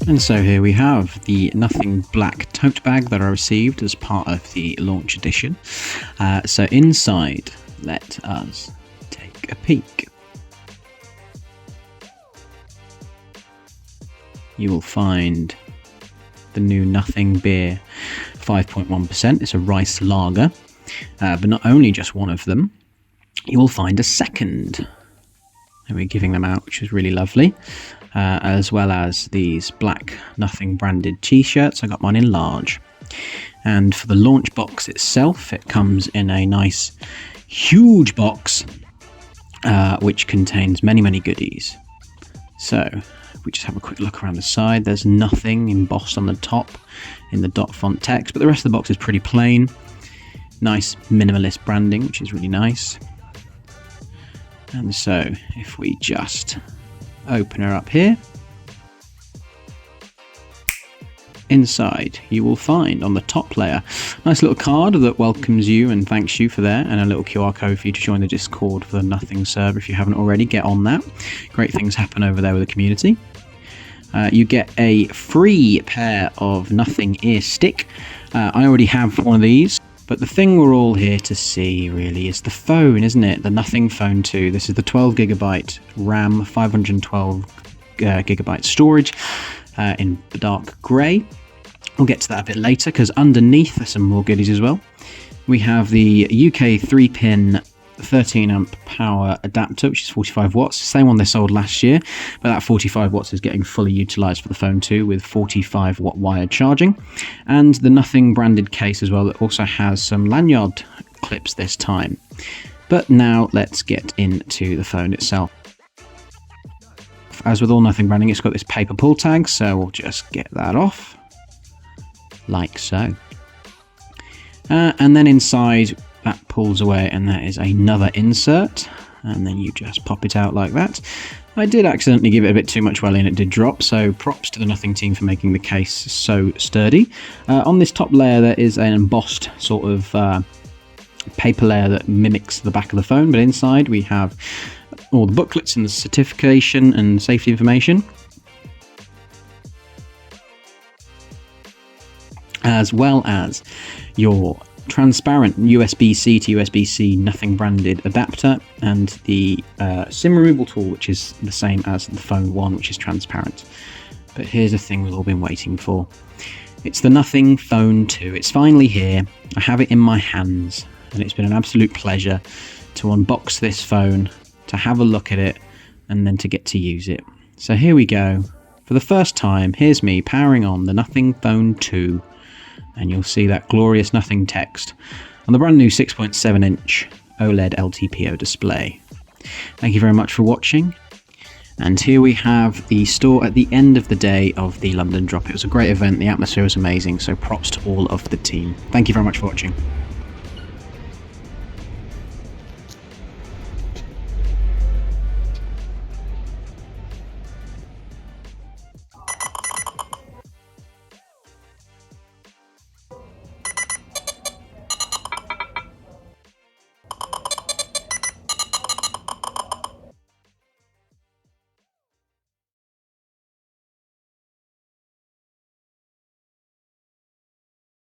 And so here we have the Nothing black tote bag that I received as part of the launch edition. So inside, let us take a peek. You will find the new Nothing beer, 5.1%. It's a rice lager, but not only just one of them, you will find a second. And we're giving them out, which is really lovely. As well as these black Nothing branded t-shirts. I got mine in large. And for the launch box itself, it comes in a nice huge box which contains many goodies. So if we just have a quick look around the side, there's Nothing embossed on the top in the dot font text, but the rest of the box is pretty plain. Nice minimalist branding, which is really nice. And so if we just open her up here, inside you will find on the top layer nice little card that welcomes you and thanks you for there, and a little QR code for you to join the Discord for the Nothing server if you haven't already. Get on that. Great things happen over there with the community. You get a free pair of Nothing ear stick. I already have one of these. But the thing we're all here to see really is the phone, isn't it? The Nothing Phone 2. This is the 12GB RAM, 512 gigabyte storage in the dark grey. We'll get to that a bit later because underneath there's some more goodies as well. We have the UK 3-pin 13 amp power adapter, which is 45 watts, same one they sold last year, but that 45 watts is getting fully utilized for the phone too, with 45 watt wired charging. And the Nothing branded case as well, that also has some lanyard clips this time. But now let's get into the phone itself. As with all Nothing branding, it's got this paper pull tag, so we'll just get that off like so. And then inside, that pulls away and that is another insert, and then you just pop it out like that. I did accidentally give it a bit too much welly and it did drop, so props to the Nothing team for making the case so sturdy. On this top layer there is an embossed sort of paper layer that mimics the back of the phone, but inside we have all the booklets and the certification and safety information, as well as your transparent USB-C to USB-C Nothing branded adapter and the SIM removal tool, which is the same as the Phone 1, which is transparent. But here's the thing we've all been waiting for. It's the Nothing Phone 2. It's finally here. I have it in my hands and it's been an absolute pleasure to unbox this phone, to have a look at it, and then to get to use it. So here we go. For the first time, here's me powering on the Nothing Phone 2. And you'll see that glorious Nothing text on the brand new 6.7-inch OLED LTPO display. Thank you very much for watching. And here we have the store at the end of the day of the London drop. It was a great event, the atmosphere was amazing, so props to all of the team. Thank you very much for watching.